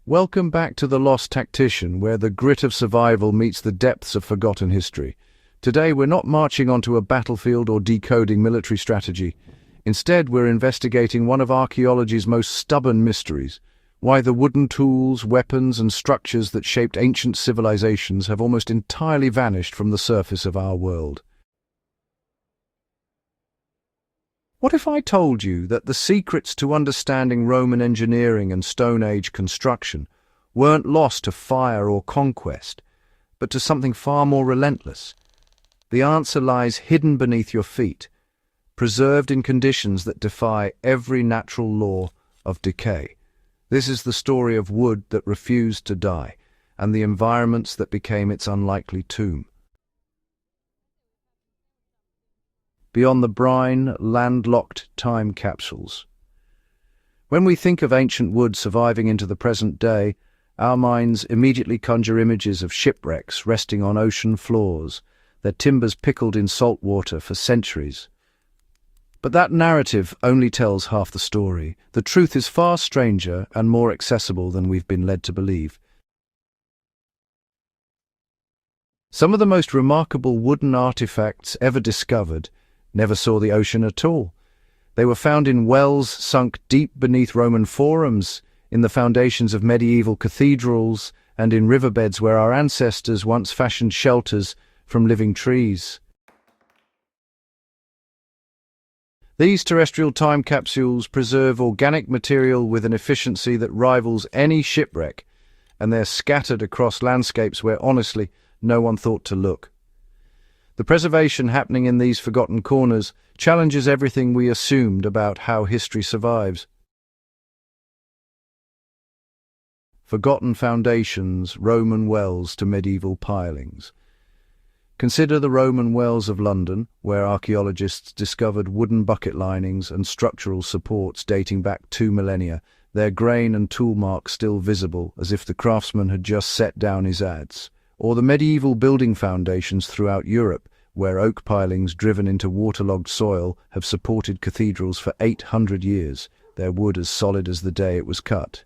Welcome back to The Lost Tactician, where the grit of survival meets the depths of forgotten history. Today, we're not marching onto a battlefield or decoding military strategy. Instead, we're investigating one of archaeology's most stubborn mysteries: why the wooden tools, weapons, and structures that shaped ancient civilizations have almost entirely vanished from the surface of our world. What if I told you that the secrets to understanding Roman engineering and Stone Age construction weren't lost to fire or conquest, but to something far more relentless? The answer lies hidden beneath your feet, preserved in conditions that defy every natural law of decay. This is the story of wood that refused to die, and the environments that became its unlikely tomb. Beyond the brine, landlocked time capsules. When we think of ancient wood surviving into the present day, our minds immediately conjure images of shipwrecks resting on ocean floors, their timbers pickled in salt water for centuries. But that narrative only tells half the story. The truth is far stranger and more accessible than we've been led to believe. Some of the most remarkable wooden artifacts ever discovered never saw the ocean at all. They were found in wells sunk deep beneath Roman forums, in the foundations of medieval cathedrals, and in riverbeds where our ancestors once fashioned shelters from living trees. These terrestrial time capsules preserve organic material with an efficiency that rivals any shipwreck, and they're scattered across landscapes where, honestly, no one thought to look. The preservation happening in these forgotten corners challenges everything we assumed about how history survives. Forgotten foundations, Roman wells to medieval pilings. Consider the Roman wells of London, where archaeologists discovered wooden bucket linings and structural supports dating back 2 millennia, their grain and tool marks still visible, as if the craftsman had just set down his adze. Or the medieval building foundations throughout Europe, where oak pilings driven into waterlogged soil have supported cathedrals for 800 years, their wood as solid as the day it was cut.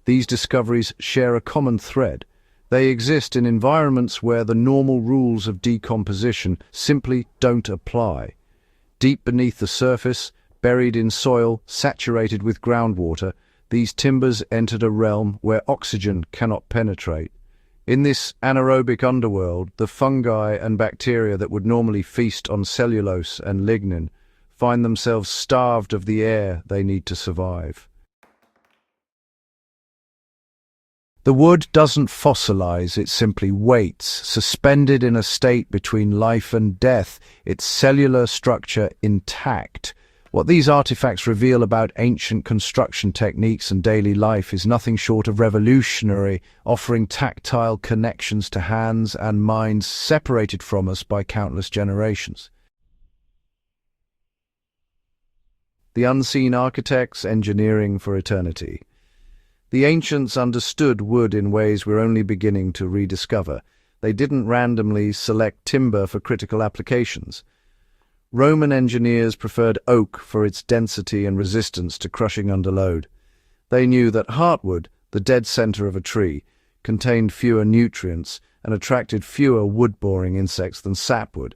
These discoveries share a common thread. They exist in environments where the normal rules of decomposition simply don't apply. Deep beneath the surface, buried in soil, saturated with groundwater, these timbers entered a realm where oxygen cannot penetrate. In this anaerobic underworld, the fungi and bacteria that would normally feast on cellulose and lignin find themselves starved of the air they need to survive. The wood doesn't fossilize, it simply waits, suspended in a state between life and death, its cellular structure intact. What these artifacts reveal about ancient construction techniques and daily life is nothing short of revolutionary, offering tactile connections to hands and minds separated from us by countless generations. The unseen architects engineering for eternity. The ancients understood wood in ways we're only beginning to rediscover. They didn't randomly select timber for critical applications. Roman engineers preferred oak for its density and resistance to crushing under load. They knew that heartwood, the dead center of a tree, contained fewer nutrients and attracted fewer wood-boring insects than sapwood.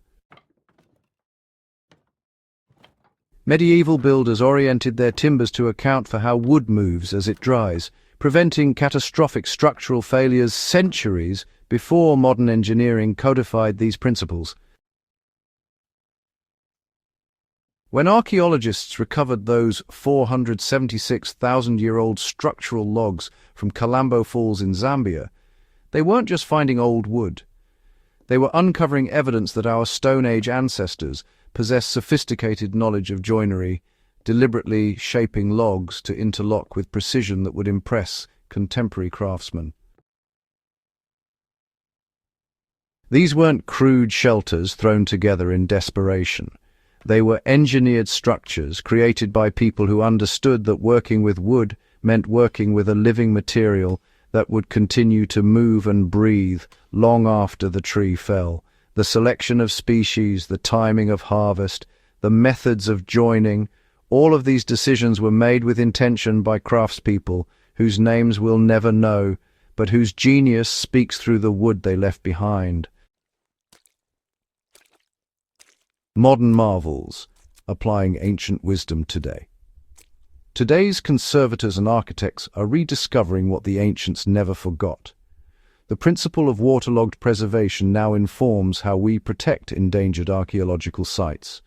Medieval builders oriented their timbers to account for how wood moves as it dries, preventing catastrophic structural failures centuries before modern engineering codified these principles. When archaeologists recovered those 476,000-year-old structural logs from Kalambo Falls in Zambia, they weren't just finding old wood. They were uncovering evidence that our Stone Age ancestors possessed sophisticated knowledge of joinery, deliberately shaping logs to interlock with precision that would impress contemporary craftsmen. These weren't crude shelters thrown together in desperation. They were engineered structures created by people who understood that working with wood meant working with a living material that would continue to move and breathe long after the tree fell. The selection of species, the timing of harvest, the methods of joining, All of these decisions were made with intention by craftspeople whose names we'll never know, but whose genius speaks through the wood they left behind. Modern marvels, applying ancient wisdom today. Today's conservators and architects are rediscovering what the ancients never forgot. The principle of waterlogged preservation now informs how we protect endangered archaeological sites.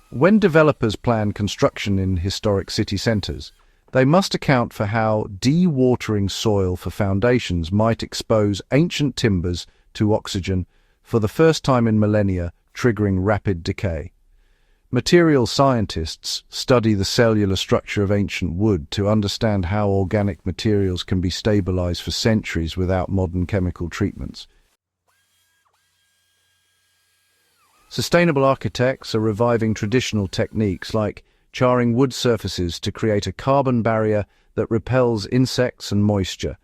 When developers plan construction in historic city centres, they must account for how dewatering soil for foundations might expose ancient timbers to oxygen for the first time in millennia, triggering rapid decay. Material scientists study the cellular structure of ancient wood to understand how organic materials can be stabilized for centuries without modern chemical treatments. Sustainable architects are reviving traditional techniques like charring wood surfaces to create a carbon barrier that repels insects and moisture,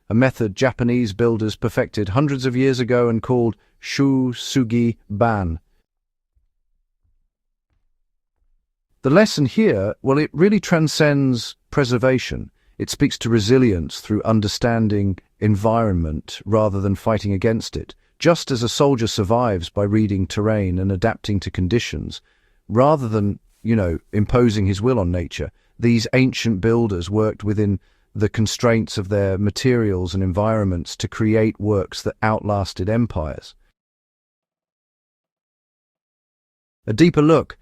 a method Japanese builders perfected hundreds of years ago and called shu-sugi ban. The lesson here, well, it really transcends preservation. It speaks to resilience through understanding environment rather than fighting against it. Just as a soldier survives by reading terrain and adapting to conditions, rather than, imposing his will on nature, these ancient builders worked within the constraints of their materials and environments to create works that outlasted empires. A deeper look,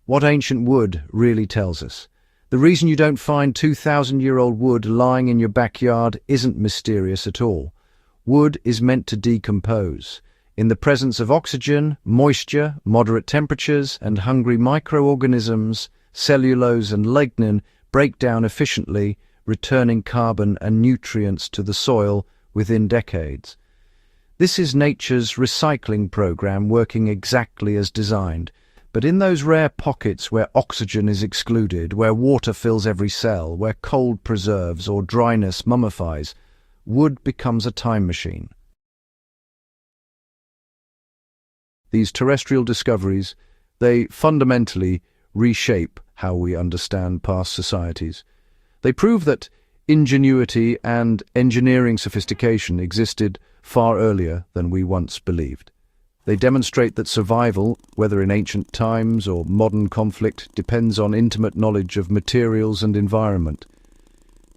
what ancient wood really tells us. The reason you don't find 2,000-year-old wood lying in your backyard isn't mysterious at all. Wood is meant to decompose. In the presence of oxygen, moisture, moderate temperatures, and hungry microorganisms, cellulose and lignin break down efficiently, returning carbon and nutrients to the soil within decades. This is nature's recycling program working exactly as designed. But in those rare pockets where oxygen is excluded, where water fills every cell, where cold preserves or dryness mummifies, wood becomes a time machine. These terrestrial discoveries, they fundamentally reshape how we understand past societies. They prove that ingenuity and engineering sophistication existed far earlier than we once believed. They demonstrate that survival, whether in ancient times or modern conflict, depends on intimate knowledge of materials and environment.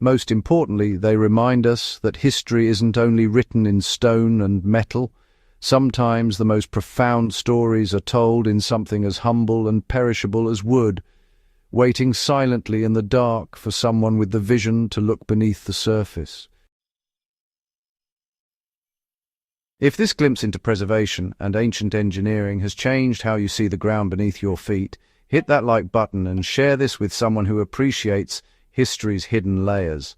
Most importantly, they remind us that history isn't only written in stone and metal. Sometimes the most profound stories are told in something as humble and perishable as wood, waiting silently in the dark for someone with the vision to look beneath the surface. If this glimpse into preservation and ancient engineering has changed how you see the ground beneath your feet, hit that like button and share this with someone who appreciates history's hidden layers.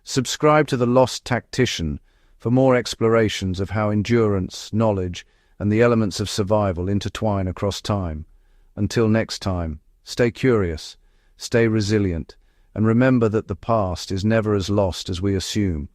Subscribe to The Lost Tactician for more explorations of how endurance, knowledge, and the elements of survival intertwine across time. Until next time, stay curious, stay resilient, and remember that the past is never as lost as we assume.